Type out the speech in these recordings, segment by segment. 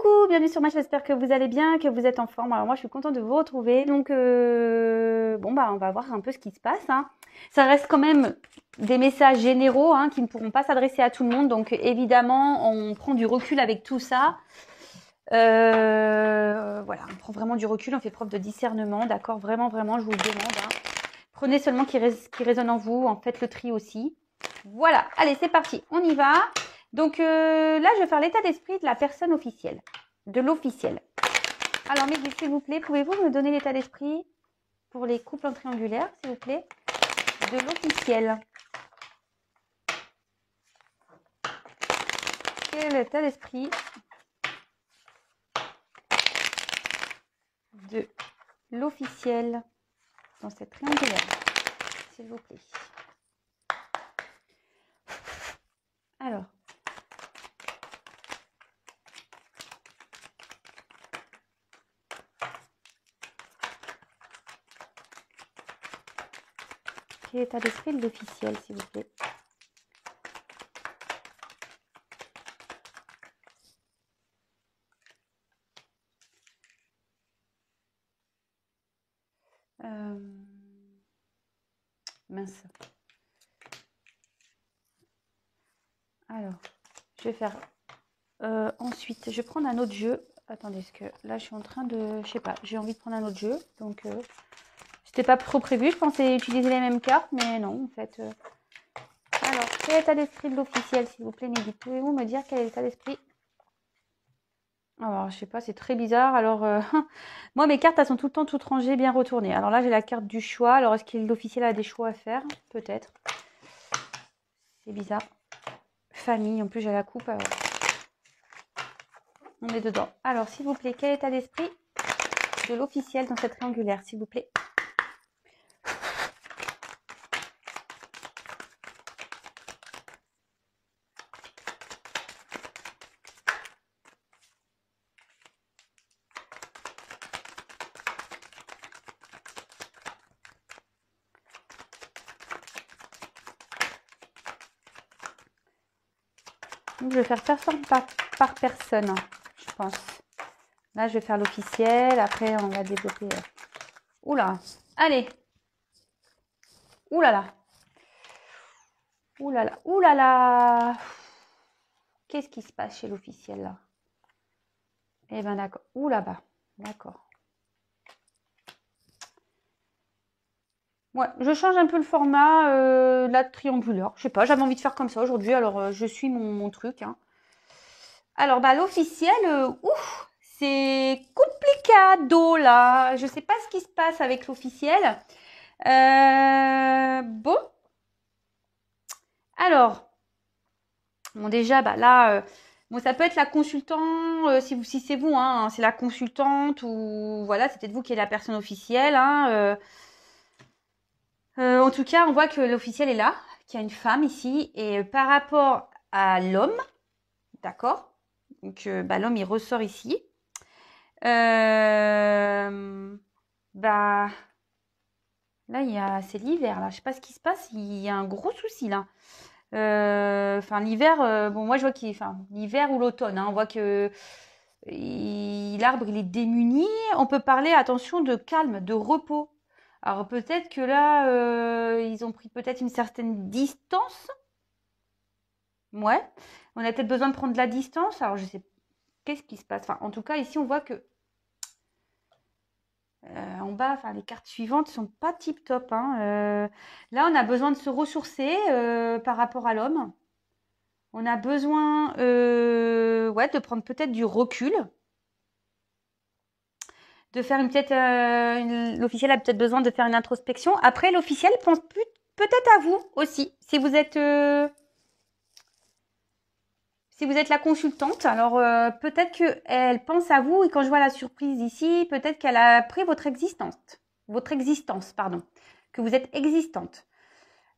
Coucou, bienvenue sur ma chaîne, j'espère que vous allez bien, que vous êtes en forme. Alors moi je suis contente de vous retrouver. Donc bon bah on va voir un peu ce qui se passe. Hein. Ça reste quand même des messages généraux qui ne pourront pas s'adresser à tout le monde. Donc évidemment on prend du recul avec tout ça. Voilà, on prend vraiment du recul, on fait preuve de discernement, d'accord, vraiment, je vous le demande. Hein. Prenez seulement qui résonne en vous, en faites le tri aussi. Voilà, allez c'est parti, on y va. Donc là, je vais faire l'état d'esprit de la personne officielle, de l'officiel. Alors, mes guides, s'il vous plaît, pouvez-vous me donner l'état d'esprit pour les couples en triangulaire, s'il vous plaît, de l'officiel? Quel est l'état d'esprit de l'officiel dans cette triangulaire, s'il vous plaît? Alors. Quel état d'esprit de l'officiel, s'il vous plaît? Mince. Alors, je vais faire... ensuite, je vais prendre un autre jeu. Attendez, parce que là, je suis en train de... Je sais pas, j'ai envie de prendre un autre jeu. Donc, c'était pas trop prévu. Je pensais utiliser les mêmes cartes, mais non, en fait... Alors, quel état d'esprit de l'officiel, s'il vous plaît, Négui? Pouvez-vous me dire quel est l'état d'esprit? Alors, je sais pas, c'est très bizarre. Alors, moi, mes cartes, elles sont tout le temps toutes rangées, bien retournées. Alors là, j'ai la carte du choix. Alors, est-ce que l'officiel a des choix à faire? Peut-être. C'est bizarre. Famille, en plus, j'ai la coupe. Alors... On est dedans. Alors, s'il vous plaît, quel état d'esprit de l'officiel dans cette triangulaire, s'il vous plaît? Donc, je vais faire personne par personne, je pense. Là, je vais faire l'officiel. Après, on va développer... Oula. Allez. Oulala. Oulala. Oulala. Qu'est-ce qui se passe chez l'officiel, là? Eh ben, d'accord. Ouh là-bas. D'accord. Ouais, je change un peu le format la triangulaire. Je sais pas, j'avais envie de faire comme ça aujourd'hui. Alors, je suis mon truc. Hein. Alors, bah, l'officiel, ouf, c'est complicado, là. Je sais pas ce qui se passe avec l'officiel. Bon. Alors, bon, déjà, bah, là, bon, ça peut être la consultante, si c'est vous, hein, c'est la consultante ou voilà, c'est peut-être vous qui êtes la personne officielle. Hein, en tout cas, on voit que l'officiel est là, qu'il y a une femme ici. Et par rapport à l'homme, d'accord? Donc, bah, l'homme, il ressort ici. Bah, là, c'est l'hiver, là. Je sais pas ce qui se passe. Il y a un gros souci, là. Enfin, l'hiver, bon, moi, je vois qu'il... Enfin, l'hiver ou l'automne, hein, on voit que l'arbre, il est démuni. On peut parler, attention, de calme, de repos. Alors, peut-être que là, ils ont pris peut-être une certaine distance. Ouais. On a peut-être besoin de prendre de la distance. Alors, je sais qu'est-ce qui se passe. Enfin, en tout cas, ici, on voit que en bas, enfin, les cartes suivantes sont pas tip top. Hein. Là, on a besoin de se ressourcer par rapport à l'homme. On a besoin ouais, de prendre peut-être du recul. De faire l'officiel a peut-être besoin de faire une introspection. Après, l'officiel pense peut-être à vous aussi. Si vous êtes la consultante, alors peut-être qu'elle pense à vous et quand je vois la surprise ici, peut-être qu'elle a pris votre existence, pardon, que vous êtes existante.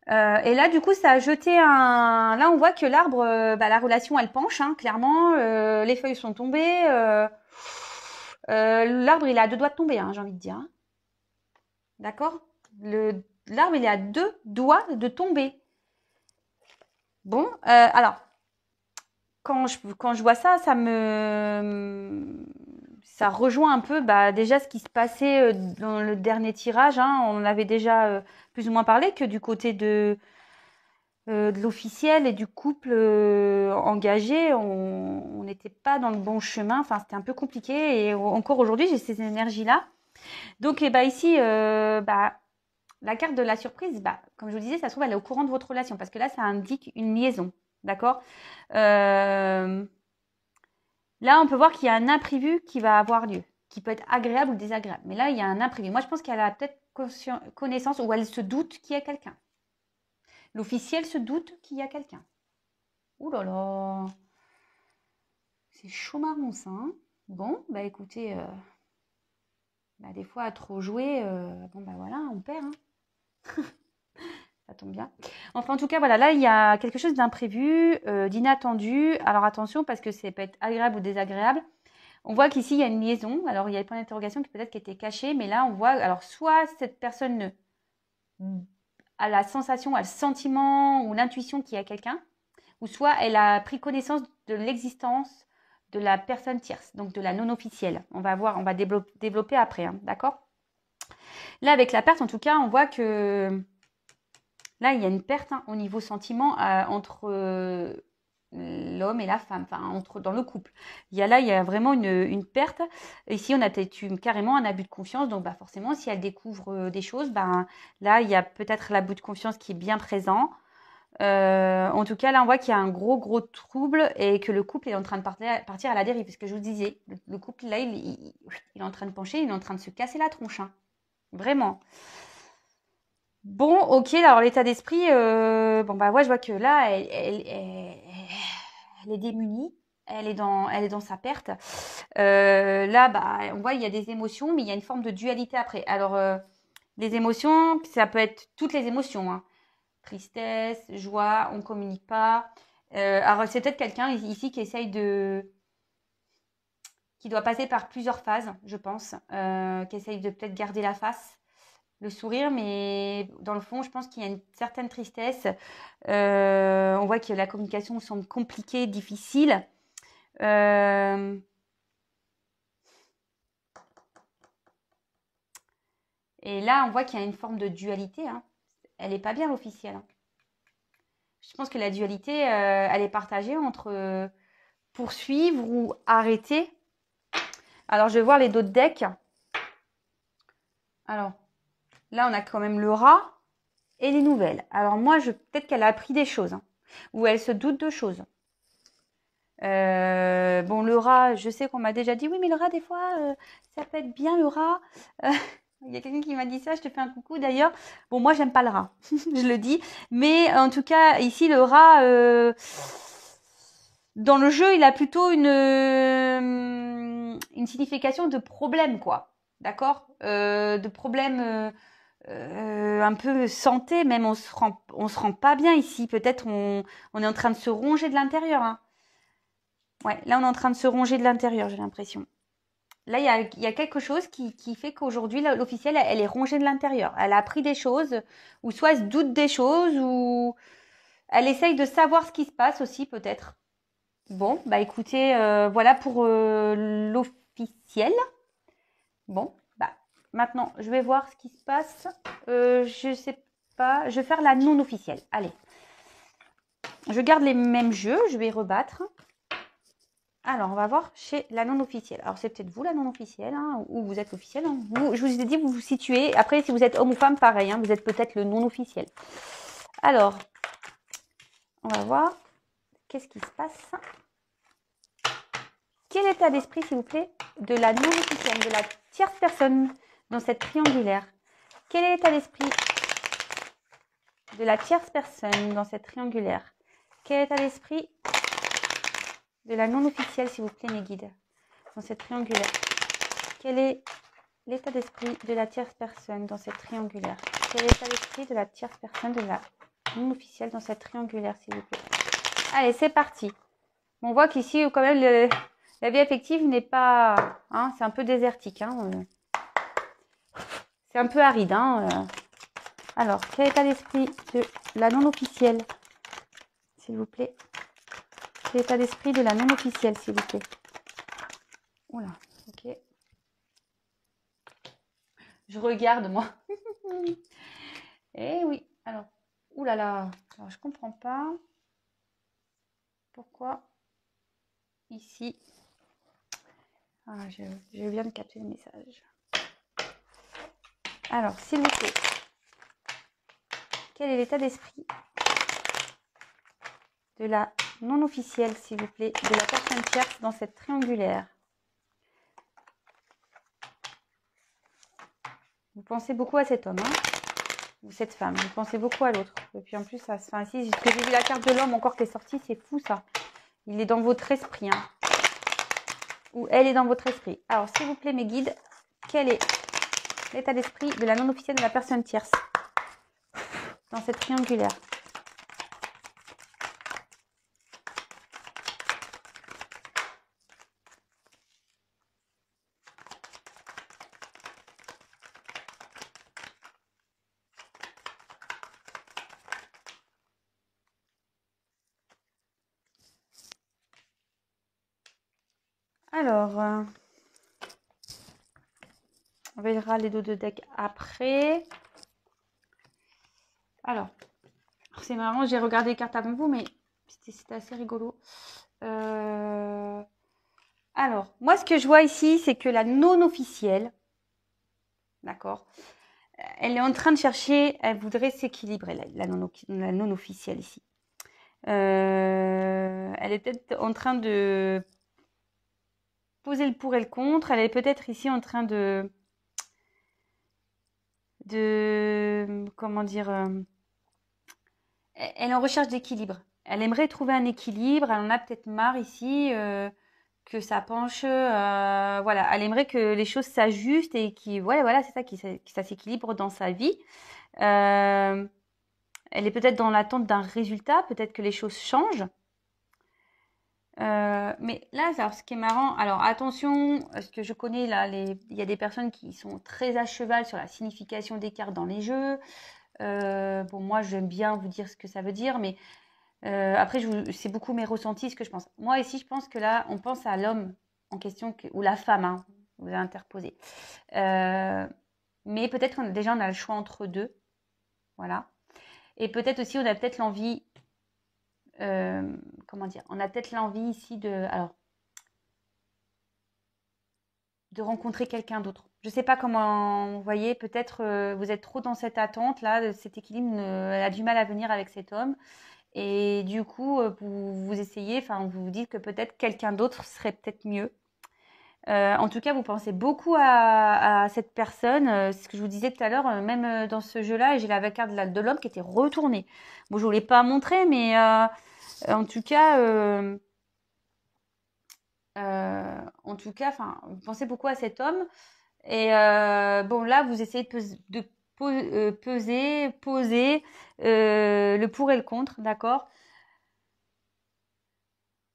Et là, du coup, ça a jeté un... Là, on voit que l'arbre, bah, la relation, elle penche, hein, clairement. Les feuilles sont tombées. L'arbre, il est à 2 doigts de tomber, hein, j'ai envie de dire. Hein. D'accord? L'arbre, il est à 2 doigts de tomber. Bon, alors... quand je vois ça, ça rejoint un peu déjà ce qui se passait dans le dernier tirage. Hein. On avait déjà plus ou moins parlé que du côté de l'officiel et du couple engagé, on n'était pas dans le bon chemin. Enfin, c'était un peu compliqué. Et encore aujourd'hui, j'ai ces énergies-là. Donc, ici, la carte de la surprise, comme je vous disais, ça se trouve, elle est au courant de votre relation. Parce que là, ça indique une liaison. D'accord Là, on peut voir qu'il y a un imprévu qui va avoir lieu, qui peut être agréable ou désagréable. Mais là, il y a un imprévu. Moi, je pense qu'elle a peut-être connaissance ou elle se doute qu'il y a quelqu'un. L'officiel se doute qu'il y a quelqu'un. Ouh là là, c'est chaud marron ça. Hein. Bon, écoutez, des fois à trop jouer, voilà, on perd. Hein. Ça tombe bien. Enfin, en tout cas, voilà, là, il y a quelque chose d'imprévu, d'inattendu. Alors attention, parce que ça peut être agréable ou désagréable. On voit qu'ici, il y a une liaison. Alors, il y a le point d'interrogation qui peut-être qui était caché, mais là, on voit, alors soit cette personne a la sensation, a le sentiment ou l'intuition qu'il y a quelqu'un, ou soit elle a pris connaissance de l'existence de la personne tierce, donc de la non officielle. On va voir, on va développer après, hein, d'accord? Là, avec la perte, en tout cas, on voit que là, il y a une perte hein, au niveau sentiment entre l'homme et la femme, enfin dans le couple. Il y a vraiment une perte. Ici, on a peut-être carrément un abus de confiance. Donc, forcément, si elle découvre des choses, là, il y a peut-être l'abus de confiance qui est bien présent. En tout cas, là, on voit qu'il y a un gros trouble et que le couple est en train de partir à la dérive. Parce que je vous disais, le couple, là, il est en train de pencher, il est en train de se casser la tronche. Hein. Vraiment. Bon, ok, alors l'état d'esprit, je vois que là, elle est démunie. Elle est dans sa perte. Là, on voit il y a des émotions, mais il y a une forme de dualité après. Alors, les émotions, ça peut être toutes les émotions. Hein. Tristesse, joie, on ne communique pas. Alors, c'est peut-être quelqu'un ici qui essaye qui doit passer par plusieurs phases, je pense. Qui essaye de peut-être garder la face, le sourire, mais dans le fond, je pense qu'il y a une certaine tristesse. On voit que la communication semble compliquée, difficile. Et là, on voit qu'il y a une forme de dualité. Hein. Elle n'est pas bien l'officielle. Hein. Je pense que la dualité, elle est partagée entre poursuivre ou arrêter. Alors, je vais voir les d'autres decks. Alors, là, on a quand même le rat et les nouvelles. Alors, moi, peut-être qu'elle a appris des choses. Hein, ou elle se doute de choses. Le rat, je sais qu'on m'a déjà dit, oui, mais le rat, des fois, ça peut être bien le rat. Il y a quelqu'un qui m'a dit ça, je te fais un coucou d'ailleurs. Bon, moi, j'aime pas le rat, je le dis. Mais en tout cas, ici, le rat, dans le jeu, il a plutôt une signification de problème, quoi. D'accord de problème un peu santé, même on se rend pas bien ici. Peut-être on est en train de se ronger de l'intérieur. Hein. Ouais, là, on est en train de se ronger de l'intérieur, j'ai l'impression. Là, il y a quelque chose qui fait qu'aujourd'hui, l'officielle, elle est rongée de l'intérieur. Elle a appris des choses, ou soit elle se doute des choses, ou elle essaye de savoir ce qui se passe aussi, peut-être. Bon, écoutez, voilà pour l'officiel. Bon, maintenant, je vais voir ce qui se passe. Je sais pas, je vais faire la non officielle. Allez. Je garde les mêmes jeux, je vais rebattre. Alors, on va voir chez la non-officielle. Alors, c'est peut-être vous la non-officielle, hein, ou vous êtes l'officiel. Hein. Je vous ai dit, vous vous situez. Après, si vous êtes homme ou femme, pareil. Hein, vous êtes peut-être le non-officiel. Alors, on va voir. Qu'est-ce qui se passe? Quel état d'esprit, s'il vous plaît, de la non-officielle, de la tierce personne dans cette triangulaire? Quel est l'état d'esprit de la tierce personne dans cette triangulaire? Quel est l'état d'esprit de la non-officielle, s'il vous plaît, mes guides, dans cette triangulaire? Quel est l'état d'esprit de la tierce personne dans cette triangulaire? Quel est l'état d'esprit de la tierce personne de la non-officielle dans cette triangulaire, s'il vous plaît? Allez, c'est parti. On voit qu'ici, quand même, la vie affective n'est pas... Hein, c'est un peu désertique. Hein, c'est un peu aride. Hein, Alors, quel état d'esprit de la non-officielle, s'il vous plaît? l'état d'esprit de la non officielle, s'il vous plaît. Oula, ok. Je regarde, moi. Eh oui, alors, oulala, alors je comprends pas pourquoi ici. Ah, je viens de capter le message. Alors, s'il vous plaît, quel est l'état d'esprit de la non officielle, s'il vous plaît, de la personne tierce dans cette triangulaire? Vous pensez beaucoup à cet homme, hein, ou cette femme, vous pensez beaucoup à l'autre. Et puis en plus, ça se fait ici, j'ai vu la carte de l'homme encore qui est sortie, c'est fou ça. Il est dans votre esprit, hein. Ou elle est dans votre esprit. Alors, s'il vous plaît, mes guides, quel est l'état d'esprit de la non officielle de la personne tierce dans cette triangulaire? Alors, on verra les dos de deck après. Alors, c'est marrant, j'ai regardé les cartes avant vous, mais c'était assez rigolo. Alors, moi, ce que je vois ici, c'est que la non-officielle, d'accord, elle est en train de chercher, elle voudrait s'équilibrer, la non-officielle ici. Elle est peut-être en train de poser le pour et le contre. Elle est peut-être ici en train de comment dire, elle est en recherche d'équilibre. Elle aimerait trouver un équilibre. Elle en a peut-être marre ici que ça penche. Voilà, elle aimerait que les choses s'ajustent et voilà, c'est ça, que ça s'équilibre dans sa vie. Elle est peut-être dans l'attente d'un résultat. Peut-être que les choses changent. Mais là, alors, ce qui est marrant, alors attention, parce que je connais là, il y a des personnes qui sont très à cheval sur la signification des cartes dans les jeux. Bon, moi, j'aime bien vous dire ce que ça veut dire, mais après, c'est beaucoup mes ressentis, ce que je pense. Moi, ici, je pense que là, on pense à l'homme en question, ou la femme, hein, vous avez interposé. Mais peut-être déjà, on a le choix entre deux. Voilà. Et peut-être aussi, on a peut-être l'envie comment dire, on a peut-être l'envie ici de rencontrer quelqu'un d'autre. Je ne sais pas comment vous voyez, peut-être vous êtes trop dans cette attente là, cet équilibre elle a du mal à venir avec cet homme et du coup vous essayez, enfin vous vous dites que peut-être quelqu'un d'autre serait peut-être mieux. En tout cas, vous pensez beaucoup à cette personne. C'est ce que je vous disais tout à l'heure, même dans ce jeu-là, j'ai la carte de l'homme qui était retournée. Bon, je ne vous l'ai pas montré, mais en tout cas, enfin, vous pensez beaucoup à cet homme. Et bon, là, vous essayez de poser le pour et le contre, d'accord?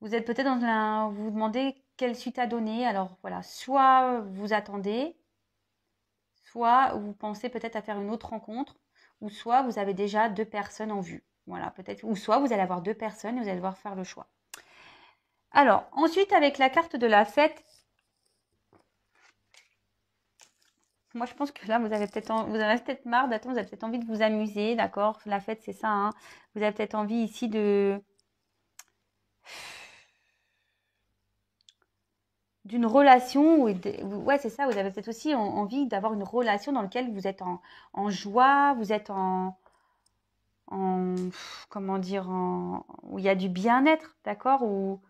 Vous êtes peut-être vous vous demandez quelle suite à donner. Alors voilà, soit vous attendez, soit vous pensez peut-être à faire une autre rencontre, ou soit vous avez déjà deux personnes en vue. Voilà, peut-être, ou soit vous allez avoir deux personnes et vous allez devoir faire le choix. Alors, ensuite, avec la carte de la fête, moi, je pense que là, vous avez peut-être marre d'attendre, vous avez peut-être envie de vous amuser, d'accord? La fête, c'est ça, hein. Vous avez peut-être envie ici d'une relation, ouais, c'est ça, vous avez peut-être aussi envie d'avoir une relation dans laquelle vous êtes en joie, vous êtes comment dire, où il y a du bien-être, d'accord? Où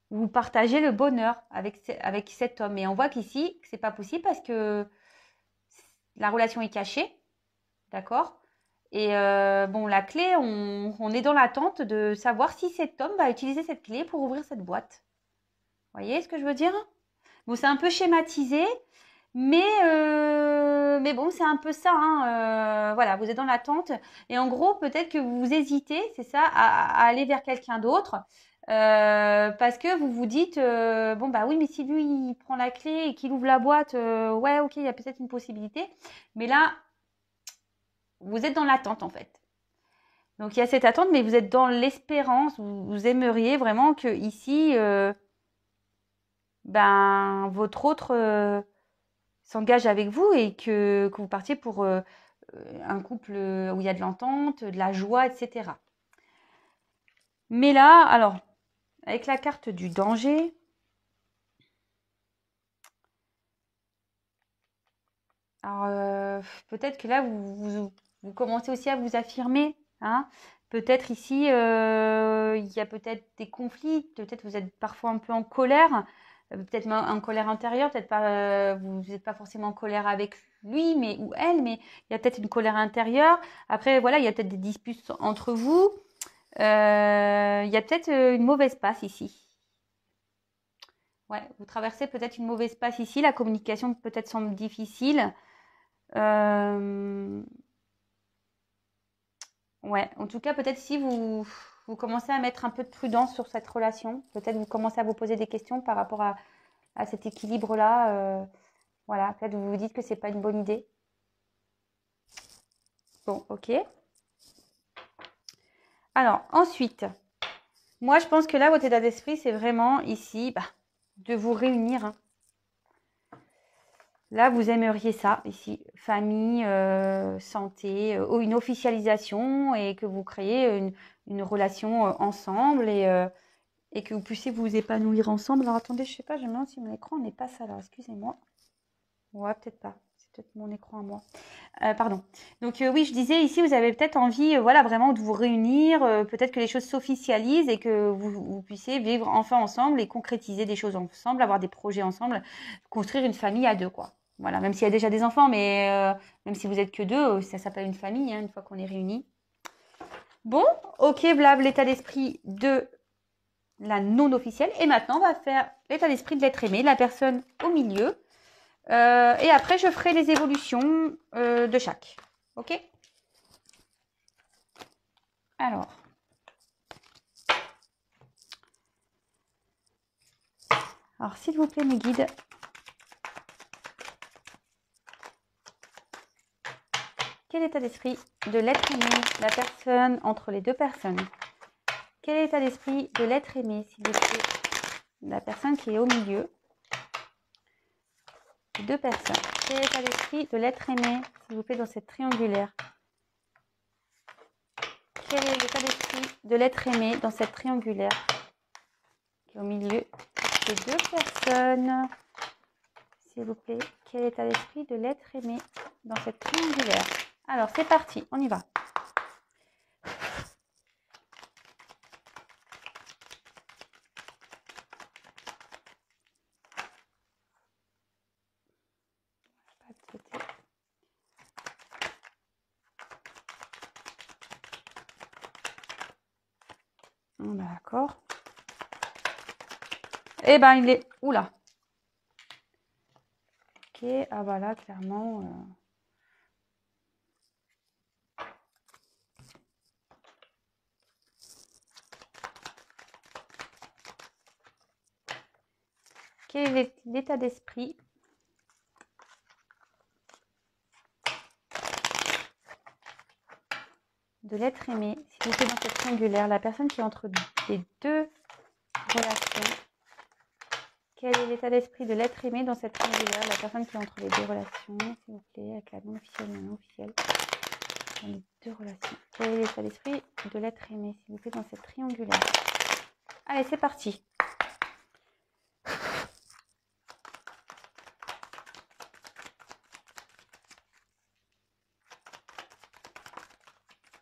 vous partagez le bonheur avec cet homme. Et on voit qu'ici, c'est pas possible parce que la relation est cachée, d'accord? Et bon, la clé, on est dans l'attente de savoir si cet homme va utiliser cette clé pour ouvrir cette boîte. Vous voyez ce que je veux dire? Bon, c'est un peu schématisé, mais bon, c'est un peu ça, hein. Voilà, vous êtes dans l'attente. Et en gros, peut-être que vous hésitez, c'est ça, à aller vers quelqu'un d'autre. Parce que vous vous dites, bon, bah oui, mais si lui, il prend la clé et qu'il ouvre la boîte, ouais, ok, il y a peut-être une possibilité. Mais là, vous êtes dans l'attente, en fait. Donc il y a cette attente, mais vous êtes dans l'espérance, vous aimeriez vraiment que ici, ben, votre autre s'engage avec vous et que vous partiez pour un couple où il y a de l'entente, de la joie, etc. Mais là, alors, avec la carte du danger, alors peut-être que là, vous commencez aussi à vous affirmer, hein. Peut-être ici, il y a peut-être des conflits, peut-être vous êtes parfois un peu en colère, peut-être en colère intérieure, peut-être pas, vous n'êtes pas forcément en colère avec lui mais ou elle, mais il y a peut-être une colère intérieure. Après, voilà, il y a peut-être des disputes entre vous. Il y a peut-être une mauvaise passe ici. Ouais, vous traversez peut-être une mauvaise passe ici. La communication peut-être semble difficile. Euh, ouais, en tout cas, peut-être si vous commencez à mettre un peu de prudence sur cette relation, peut-être vous commencez à vous poser des questions par rapport à cet équilibre-là. Voilà, peut-être vous vous dites que c'est pas une bonne idée. Bon, ok. Alors, ensuite, moi, je pense que là, votre état d'esprit, c'est vraiment ici de vous réunir. Hein. Là, vous aimeriez ça, ici, famille, santé, une officialisation et que vous créez une relation ensemble et que vous puissiez vous épanouir ensemble. Alors attendez, je sais pas, je me demande si mon écran n'est pas ça là, excusez-moi. Ouais, peut-être pas, c'est peut-être mon écran à moi. Pardon. Donc oui, je disais ici, vous avez peut-être envie, voilà, vraiment de vous réunir, peut-être que les choses s'officialisent et que vous puissiez vivre enfin ensemble et concrétiser des choses ensemble, avoir des projets ensemble, construire une famille à deux, quoi. Voilà, même s'il y a déjà des enfants, mais même si vous êtes que deux, ça s'appelle une famille, hein, une fois qu'on est réunis. Bon, ok, blab, l'état d'esprit de la non officielle. Et maintenant, on va faire l'état d'esprit de l'être aimé, la personne au milieu. Et après, je ferai les évolutions de chaque. Ok? Alors. Alors, s'il vous plaît, mes guides. Quel état d'esprit de l'être aimé, la personne entre les deux personnes? Quel état d'esprit de l'être aimé, s'il vous plaît, la personne qui est au milieu? Deux personnes. Quel état d'esprit de l'être aimé, s'il vous plaît, dans cette triangulaire? Quel est l'état d'esprit de l'être aimé dans cette triangulaire qui est au milieu des deux personnes? S'il vous plaît, quel état d'esprit de l'être aimé dans cette triangulaire? Alors, c'est parti, on y va. D'accord. Eh ben, il est... Oula. Ok, ah bah là, clairement... Quel est l'état d'esprit de l'être aimé, s'il vous plaît, dans cette triangulaire, la personne qui est entre les deux relations? Quel est l'état d'esprit de l'être aimé dans cette triangulaire, la personne qui est entre les deux relations, s'il vous plaît, avec la non officielle et la non officielle, dans les deux relations? Quel est l'état d'esprit de l'être aimé, s'il vous plaît, dans cette triangulaire? Allez, c'est parti.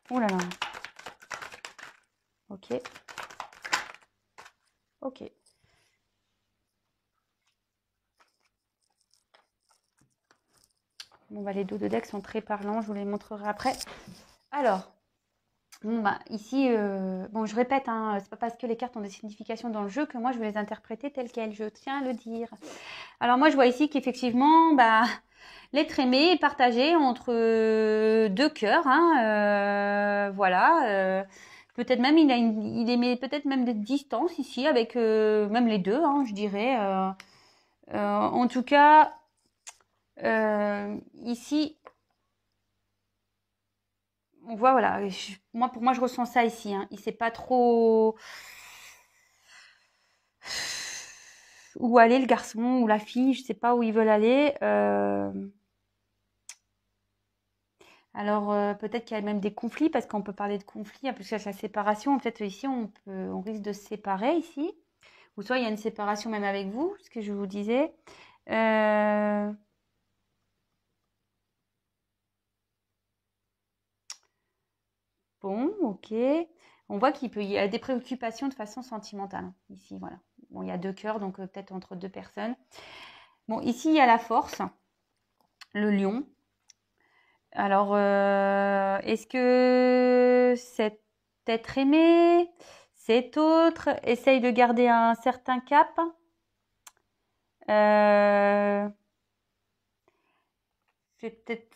Oh là là. Ok. Ok. Bon, bah, les dos de deck sont très parlants, je vous les montrerai après. Alors, bon, bah, ici, bon, je répète, hein, c'est pas parce que les cartes ont des significations dans le jeu que moi je vais les interpréter telles quelles, je tiens à le dire. Alors moi je vois ici qu'effectivement, bah, l'être aimé est partagé entre deux cœurs, hein, voilà. Peut-être même il émet peut-être même des distances ici avec même les deux, hein, je dirais. En tout cas, ici, on voit, voilà, pour moi, je ressens ça ici, hein. Il sait pas trop où aller, le garçon ou la fille, je sais pas où ils veulent aller. Alors, peut-être qu'il y a même des conflits, parce qu'on peut parler de conflits, hein, parce qu'avec la séparation, peut-être ici, on risque de se séparer ici. Ou soit il y a une séparation même avec vous, ce que je vous disais. Euh, Bon, ok. On voit qu'il y a des préoccupations de façon sentimentale, hein, ici, voilà. Bon, il y a deux cœurs, donc peut-être entre deux personnes. Bon, ici, il y a la force, le lion. Alors, est-ce que cet être aimé, cet autre, essaye de garder un certain cap? Euh, C'est peut-être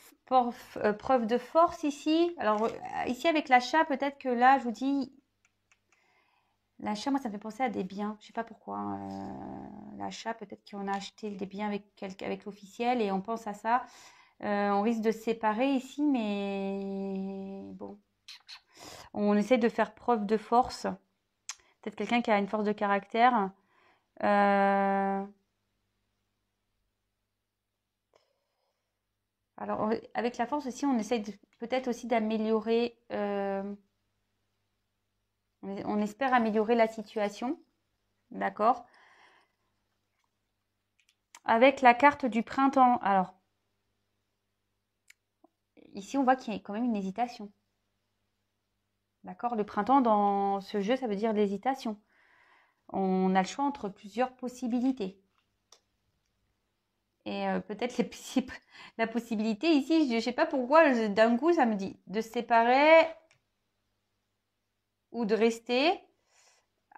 preuve de force ici. Alors, ici, avec l'achat, peut-être que là, je vous dis, l'achat, moi, ça me fait penser à des biens. Je sais pas pourquoi, hein. L'achat, peut-être qu'on a acheté des biens avec l'officiel et on pense à ça. On risque de se séparer ici, mais bon, on essaie de faire preuve de force. Peut-être quelqu'un qui a une force de caractère. Euh, alors, avec la force aussi, on essaie peut-être aussi d'améliorer. On espère améliorer la situation. D'accord? Avec la carte du printemps. Alors, ici, on voit qu'il y a quand même une hésitation. D'accord? Le printemps, dans ce jeu, ça veut dire l'hésitation. On a le choix entre plusieurs possibilités. Et peut-être la possibilité ici, je ne sais pas pourquoi, d'un coup, ça me dit de se séparer ou de rester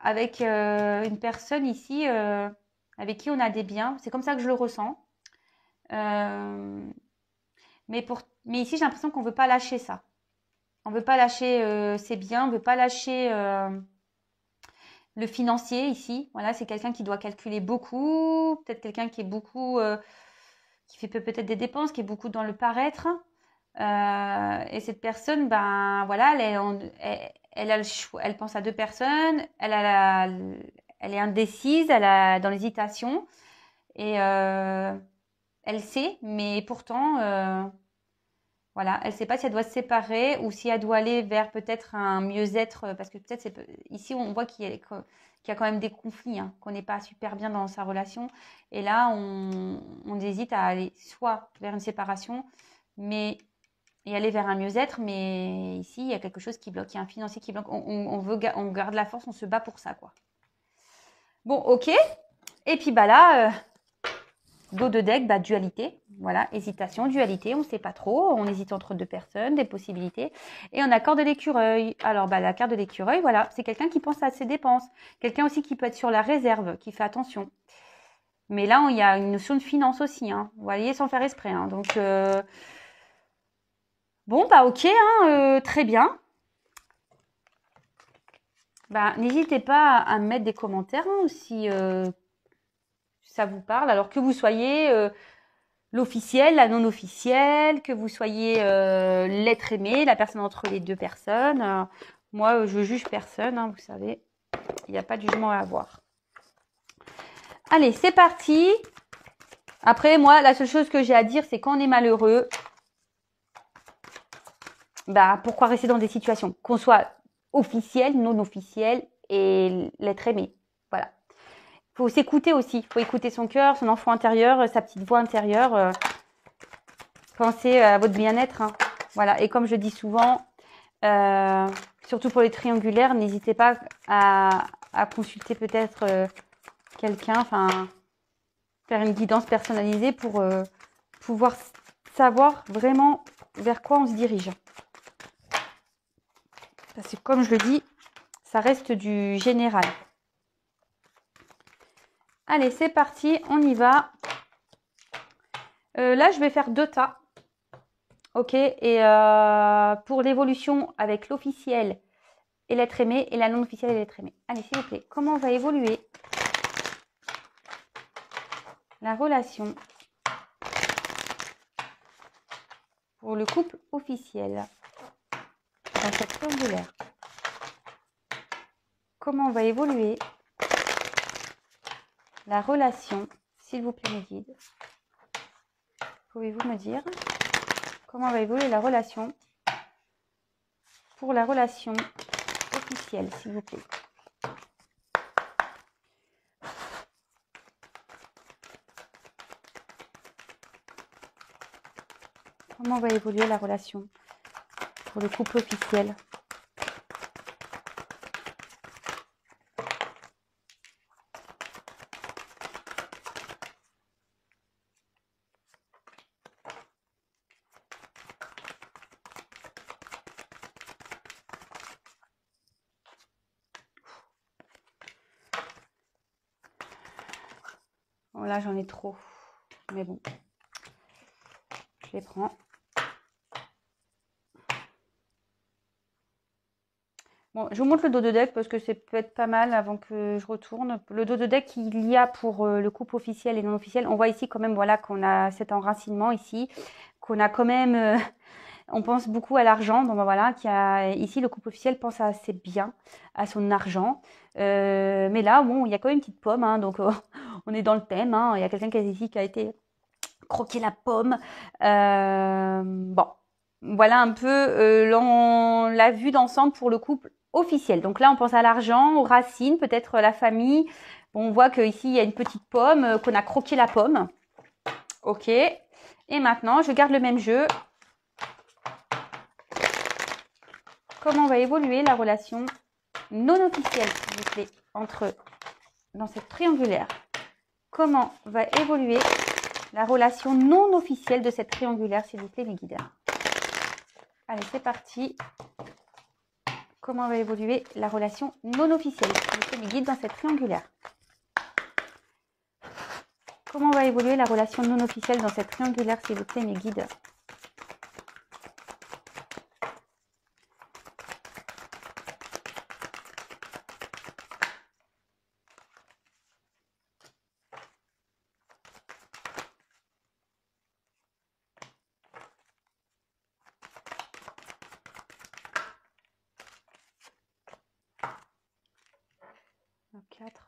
avec une personne ici avec qui on a des biens. C'est comme ça que je le ressens. Euh, mais ici, j'ai l'impression qu'on ne veut pas lâcher ça. On ne veut pas lâcher ses biens, on ne veut pas lâcher le financier ici. Voilà, c'est quelqu'un qui doit calculer beaucoup, peut-être quelqu'un qui est beaucoup, qui fait peut-être des dépenses, qui est beaucoup dans le paraître. Et cette personne, ben voilà, elle a le choix, elle pense à deux personnes, elle est indécise, elle a dans l'hésitation et elle sait, mais pourtant, voilà, elle ne sait pas si elle doit se séparer ou si elle doit aller vers peut-être un mieux-être, parce que peut-être ici on voit qu'il y a quand même des conflits, hein, qu'on n'est pas super bien dans sa relation. Et là, on hésite à aller soit vers une séparation, mais et aller vers un mieux-être. Mais ici, il y a quelque chose qui bloque, il y a un financier qui bloque. On garde la force, on se bat pour ça, quoi. Bon, ok. Et puis bah là, dos de deck, bah, dualité. Voilà, hésitation, dualité, on ne sait pas trop. On hésite entre deux personnes, des possibilités. Et on a carte de l'écureuil. Alors, bah, la carte de l'écureuil, voilà, c'est quelqu'un qui pense à ses dépenses. Quelqu'un aussi qui peut être sur la réserve, qui fait attention. Mais là, il y a une notion de finance aussi, hein. Vous voyez, sans faire esprit, hein. Donc, bon, bah, ok, hein, très bien. Bah, n'hésitez pas à me mettre des commentaires, hein, si ça vous parle. Alors que vous soyez l'officiel, la non officielle, que vous soyez l'être aimé, la personne entre les deux personnes. Moi, je juge personne, hein, vous savez. Il n'y a pas de jugement à avoir. Allez, c'est parti. Après, moi, la seule chose que j'ai à dire, c'est quand on est malheureux, bah, pourquoi rester dans des situations? Qu'on soit officiel, non officiel et l'être aimé. Voilà. Il faut s'écouter aussi. Il faut écouter son cœur, son enfant intérieur, sa petite voix intérieure. Pensez à votre bien-être, hein. Voilà. Et comme je dis souvent, surtout pour les triangulaires, n'hésitez pas à consulter peut-être quelqu'un, enfin, faire une guidance personnalisée pour pouvoir savoir vraiment vers quoi on se dirige. Parce que comme je le dis, ça reste du général. Allez, c'est parti, on y va. Là, je vais faire 2 tas. Ok, et pour l'évolution avec l'officiel et l'être aimé et la non officielle et l'être aimé. Allez, s'il vous plaît, comment va évoluer la relation pour le couple officiel? cette triangulaire. Comment va évoluer la relation, s'il vous plaît mes guides? Pouvez-vous me dire comment va évoluer la relation pour la relation officielle, s'il vous plaît? Comment va évoluer la relation pour le couple officiel? Oh là, j'en ai trop. Mais bon, je les prends. Bon, je vous montre le dos de deck parce que c'est peut-être pas mal avant que je retourne. Le dos de deck qu'il y a pour le couple officiel et non officiel, on voit ici quand même voilà, qu'on a cet enracinement ici, qu'on a quand même, on pense beaucoup à l'argent. Donc voilà, ici le couple officiel pense assez bien à son argent. Mais là, bon, il y a quand même une petite pomme, hein, donc on est dans le thème. Hein, il y a quelqu'un qui a été croquer la pomme. Bon, voilà un peu la vue d'ensemble pour le couple officiel. Donc là, on pense à l'argent, aux racines, peut-être la famille. Bon, on voit qu'ici, il y a une petite pomme, qu'on a croqué la pomme. Ok. Et maintenant, je garde le même jeu. Comment va évoluer la relation non officielle, s'il vous plaît, dans cette triangulaire? Comment va évoluer la relation non officielle de cette triangulaire, s'il vous plaît, mes guides? Allez, c'est parti. Comment va évoluer la relation non officielle, s'il vous plaît, mes guides, dans cette triangulaire? Comment va évoluer la relation non officielle dans cette triangulaire, s'il vous plaît, mes guides?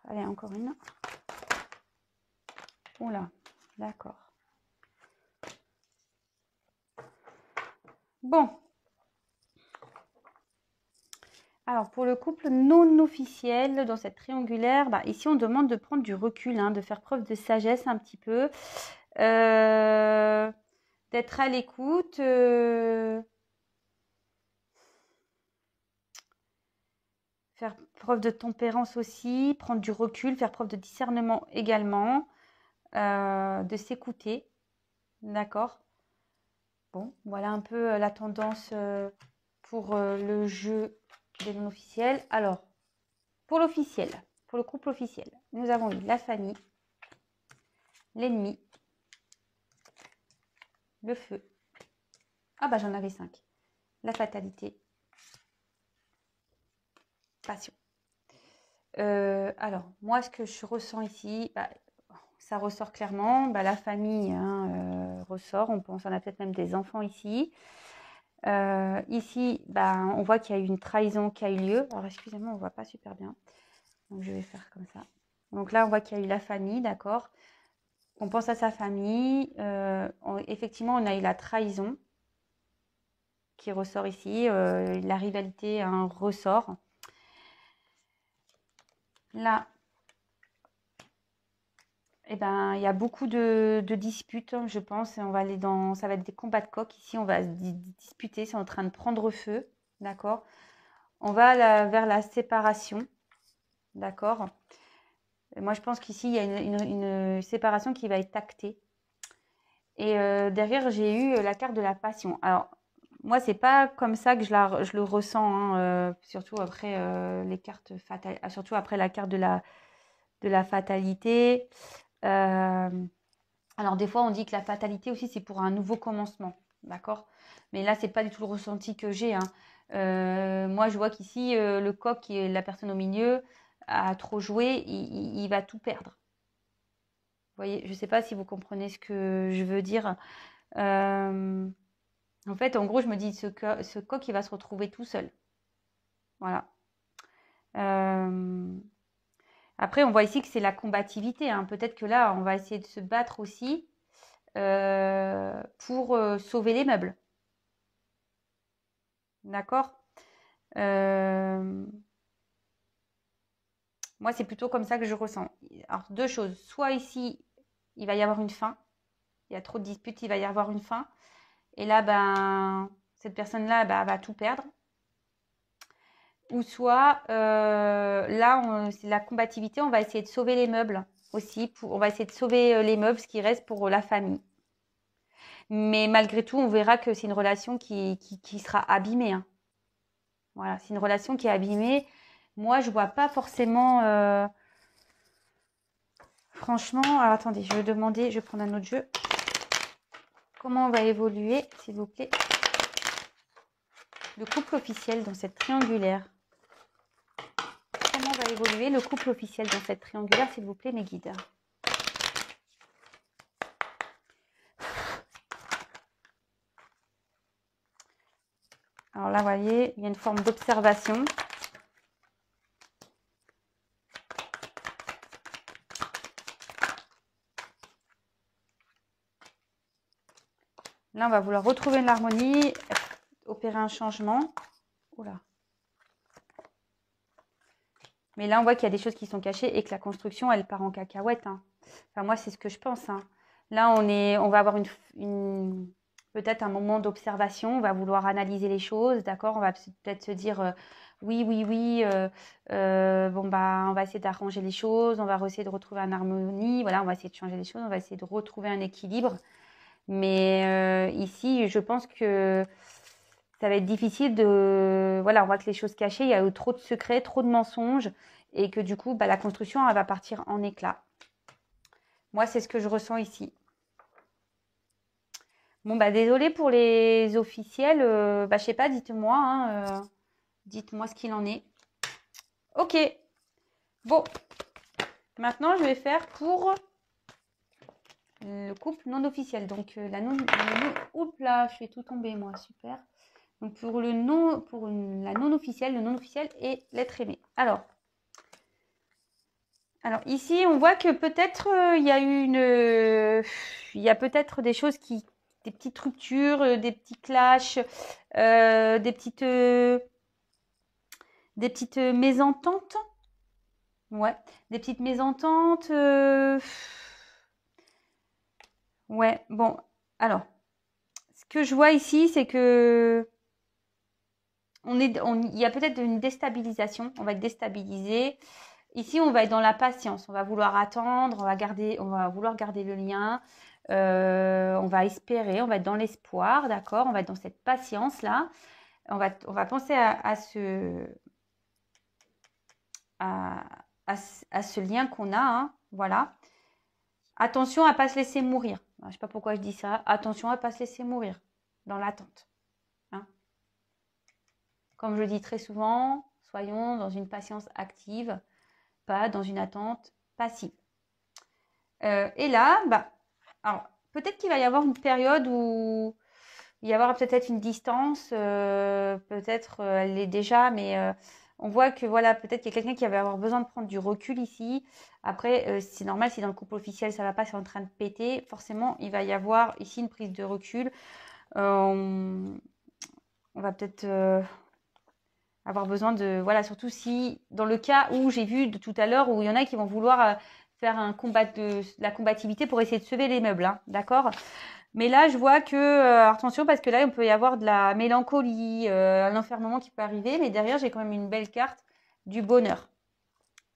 Allez, encore une. Oula, d'accord. Bon. Alors, pour le couple non officiel, dans cette triangulaire, ici, on demande de prendre du recul, hein, de faire preuve de sagesse un petit peu, d'être à l'écoute, faire preuve de tempérance aussi, prendre du recul, faire preuve de discernement également, de s'écouter, d'accord? Bon, voilà un peu la tendance pour le jeu des non officiels. Alors, pour l'officiel, pour le couple officiel, nous avons eu la famille, l'ennemi, le feu. Ah bah j'en avais 5. La fatalité, passion. Alors, moi, ce que je ressens ici, ça ressort clairement. La famille ressort. On a peut-être même des enfants ici. Ici, on voit qu'il y a eu une trahison qui a eu lieu. Alors, excusez-moi, on ne voit pas super bien. Donc, je vais faire comme ça. Donc là, on voit qu'il y a eu la famille, d'accord? On pense à sa famille. Effectivement, on a eu la trahison qui ressort ici. La rivalité ressort. Là, il y a beaucoup de disputes, je pense. Ça va être des combats de coqs. Ici, on va se disputer. C'est en train de prendre feu. D'accord? On va vers la séparation. D'accord? Moi, je pense qu'ici, il y a une séparation qui va être actée. Et derrière, j'ai eu la carte de la passion. Alors, moi, c'est pas comme ça que je le ressens, hein, surtout après les cartes fatales, surtout après la carte de la fatalité. Alors, des fois, on dit que la fatalité aussi, c'est pour un nouveau commencement. D'accord? Mais là, c'est pas du tout le ressenti que j'ai. Hein. Moi, je vois qu'ici, le coq, qui est la personne au milieu, a trop joué, il va tout perdre. Vous voyez, je ne sais pas si vous comprenez ce que je veux dire. En fait, en gros, je me dis, ce coq, il va se retrouver tout seul. Voilà. Après, on voit ici que c'est la combativité, hein. Peut-être que là, on va essayer de se battre aussi pour sauver les meubles. D'accord? Moi, c'est plutôt comme ça que je ressens. Alors, deux choses. Soit ici, il va y avoir une fin. Il y a trop de disputes, il va y avoir une fin. Et là, ben, cette personne-là va tout perdre. Ou soit, là, c'est la combativité. On va essayer de sauver les meubles aussi. On va essayer de sauver les meubles, ce qui reste pour la famille. Mais malgré tout, on verra que c'est une relation qui sera abîmée, hein. Voilà, c'est une relation qui est abîmée. Moi, je vois pas forcément. Franchement, alors attendez, je vais demander, je vais prendre un autre jeu. Comment on va évoluer, s'il vous plaît, le couple officiel dans cette triangulaire? Comment va évoluer le couple officiel dans cette triangulaire, s'il vous plaît, mes guides? Alors là, vous voyez, il y a une forme d'observation. Là, on va vouloir retrouver l'harmonie, opérer un changement. Oula. Mais là, on voit qu'il y a des choses qui sont cachées et que la construction, elle part en cacahuète, hein. Enfin, moi, c'est ce que je pense, hein. Là, on va avoir peut-être un moment d'observation. On va vouloir analyser les choses, d'accord? On va peut-être se dire oui, bon, bah, on va essayer d'arranger les choses. On va essayer de retrouver une harmonie. Voilà, on va essayer de changer les choses. On va essayer de retrouver un équilibre. Mais ici, je pense que ça va être difficile Voilà, on voit que les choses cachées, il y a eu trop de secrets, trop de mensonges, et que du coup, bah, la construction, elle va partir en éclats. Moi, c'est ce que je ressens ici. Bon, bah, désolé pour les officiels. Bah, je sais pas, dites-moi, hein, dites-moi ce qu'il en est. Ok. Bon. Maintenant, je vais faire pour le couple non officiel. Donc, oups là, je fais tout tomber, moi. Super. Donc, pour la non officielle, le non officiel et l'être aimé. Alors, ici, on voit que peut-être il y a il y a peut-être des choses des petites ruptures, des petits clashs, des petites mésententes. Ouais, des petites mésententes. Ouais, bon, alors, ce que je vois ici, c'est que il y a peut-être une déstabilisation. On va être déstabilisé. Ici, on va être dans la patience. On va vouloir attendre, on va vouloir garder le lien. On va espérer, on va être dans l'espoir, d'accord? On va être dans cette patience-là. On va penser à ce lien qu'on a, hein, voilà. Attention à ne pas se laisser mourir. Je ne sais pas pourquoi je dis ça. Attention à ne pas se laisser mourir dans l'attente, hein. Comme je le dis très souvent, soyons dans une patience active, pas dans une attente passive. Et là, alors, peut-être qu'il va y avoir une période où il va y avoir peut-être une distance, peut-être elle l'est déjà, mais on voit que voilà, peut-être qu'il y a quelqu'un qui va avoir besoin de prendre du recul ici. Après, c'est normal, si dans le couple officiel ça va pas, c'est en train de péter, forcément il va y avoir ici une prise de recul. On va peut-être avoir besoin voilà, surtout si dans le cas où j'ai vu de tout à l'heure où il y en a qui vont vouloir faire un combat de la combativité pour essayer de sauver les meubles, hein, d'accord? Mais là, je vois que, attention, parce que là, on peut y avoir de la mélancolie, un enfermement qui peut arriver, mais derrière, j'ai quand même une belle carte du bonheur.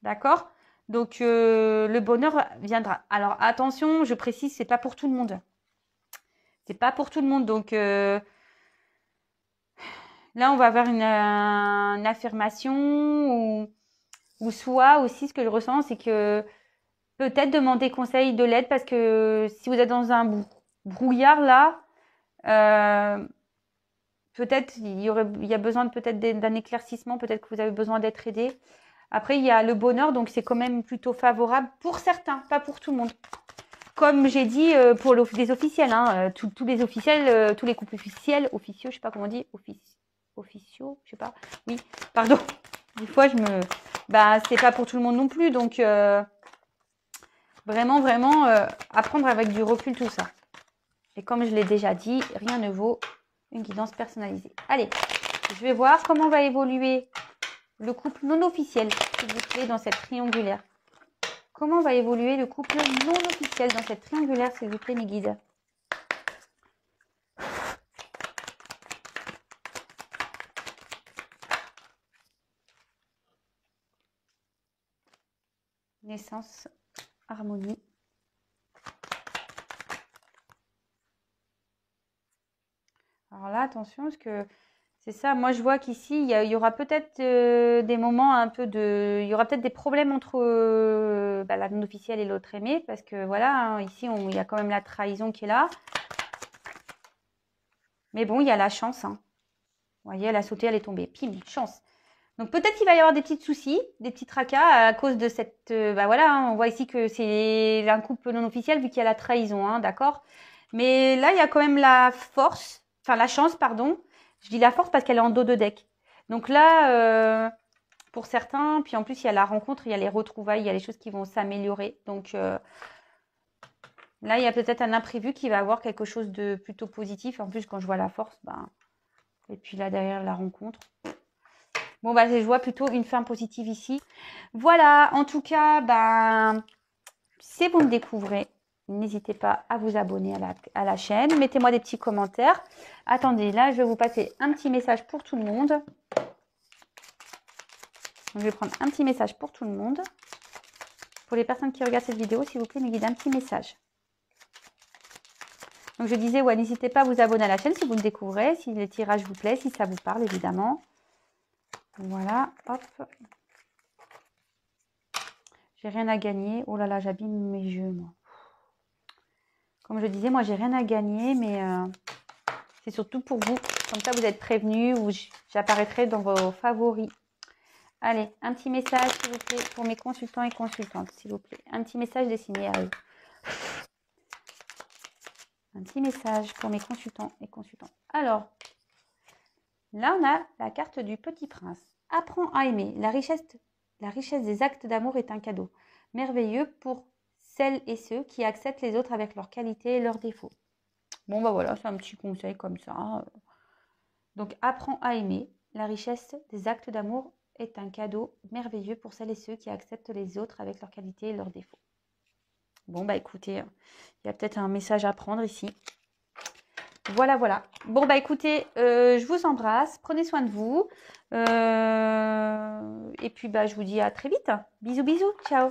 D'accord? Donc, le bonheur viendra. Alors, attention, je précise, c'est pas pour tout le monde. C'est pas pour tout le monde. Donc, là, on va avoir une affirmation ou soit aussi, ce que je ressens, c'est que peut-être demander conseil de l'aide parce que si vous êtes dans un brouillard là, peut-être il y a besoin peut-être d'un éclaircissement, peut-être que vous avez besoin d'être aidé. Après, il y a le bonheur, donc c'est quand même plutôt favorable pour certains, pas pour tout le monde. Comme j'ai dit pour les officiels, hein, tous les officiels, tous les couples officiels, officieux, je sais pas comment on dit, officiaux, je sais pas. Oui, pardon. Des fois, bah, c'est pas pour tout le monde non plus. Donc, vraiment, apprendre avec du recul tout ça. Et comme je l'ai déjà dit, rien ne vaut une guidance personnalisée. Allez, je vais voir comment va évoluer le couple non officiel, s'il vous plaît, dans cette triangulaire. Comment va évoluer le couple non officiel dans cette triangulaire, s'il vous plaît, mes guides? Naissance, harmonie. Alors là, attention, parce que c'est ça. Moi, je vois qu'ici, il y aura peut-être des moments un peu de... Il y aura peut-être des problèmes entre bah, la non-officielle et l'autre aimé, parce que voilà, hein, ici, il y a quand même la trahison qui est là. Mais bon, il y a la chance. Hein. Vous voyez, elle a sauté, elle est tombée. Pim, chance. Donc peut-être qu'il va y avoir des petits soucis, des petits tracas à cause de cette... bah voilà, hein, on voit ici que c'est un couple non officiel vu qu'il y a la trahison, hein, d'accord? Mais là, il y a quand même la force, enfin la chance, pardon. Je dis la force parce qu'elle est en dos de deck. Donc là, pour certains, puis en plus, il y a la rencontre, il y a les retrouvailles, il y a les choses qui vont s'améliorer. Donc là, il y a peut-être un imprévu qui va avoir quelque chose de plutôt positif. En plus, quand je vois la force, ben... Et puis là, derrière la rencontre... Bon, bah, je vois plutôt une fin positive ici. Voilà, en tout cas, ben, si vous me découvrez, n'hésitez pas à vous abonner à la chaîne. Mettez-moi des petits commentaires. Attendez, là, je vais vous passer un petit message pour tout le monde. Donc, je vais prendre un petit message pour tout le monde. Pour les personnes qui regardent cette vidéo, s'il vous plaît, me guidez un petit message. Donc, je disais, ouais, n'hésitez pas à vous abonner à la chaîne si vous me découvrez, si les tirages vous plaisent, si ça vous parle, évidemment. Voilà, hop. J'ai rien à gagner. Oh là là, j'abîme mes jeux, moi. Comme je disais, moi, j'ai rien à gagner, mais c'est surtout pour vous. Comme ça, vous êtes prévenus ou j'apparaîtrai dans vos favoris. Allez, un petit message, s'il vous plaît, pour mes consultants et consultantes, s'il vous plaît. Un petit message dessiné à eux. Un petit message pour mes consultants et consultantes. Alors, là, on a la carte du Petit Prince. Apprends à aimer. La richesse des actes d'amour est un cadeau merveilleux pour celles et ceux qui acceptent les autres avec leurs qualités et leurs défauts. Bon, bah voilà, c'est un petit conseil comme ça. Donc, apprends à aimer. La richesse des actes d'amour est un cadeau merveilleux pour celles et ceux qui acceptent les autres avec leurs qualités et leurs défauts. Bon, bah écoutez, il y a peut-être un message à prendre ici. Voilà, voilà. Bon, bah écoutez, je vous embrasse. Prenez soin de vous. Et puis, bah, je vous dis à très vite. Bisous, bisous. Ciao.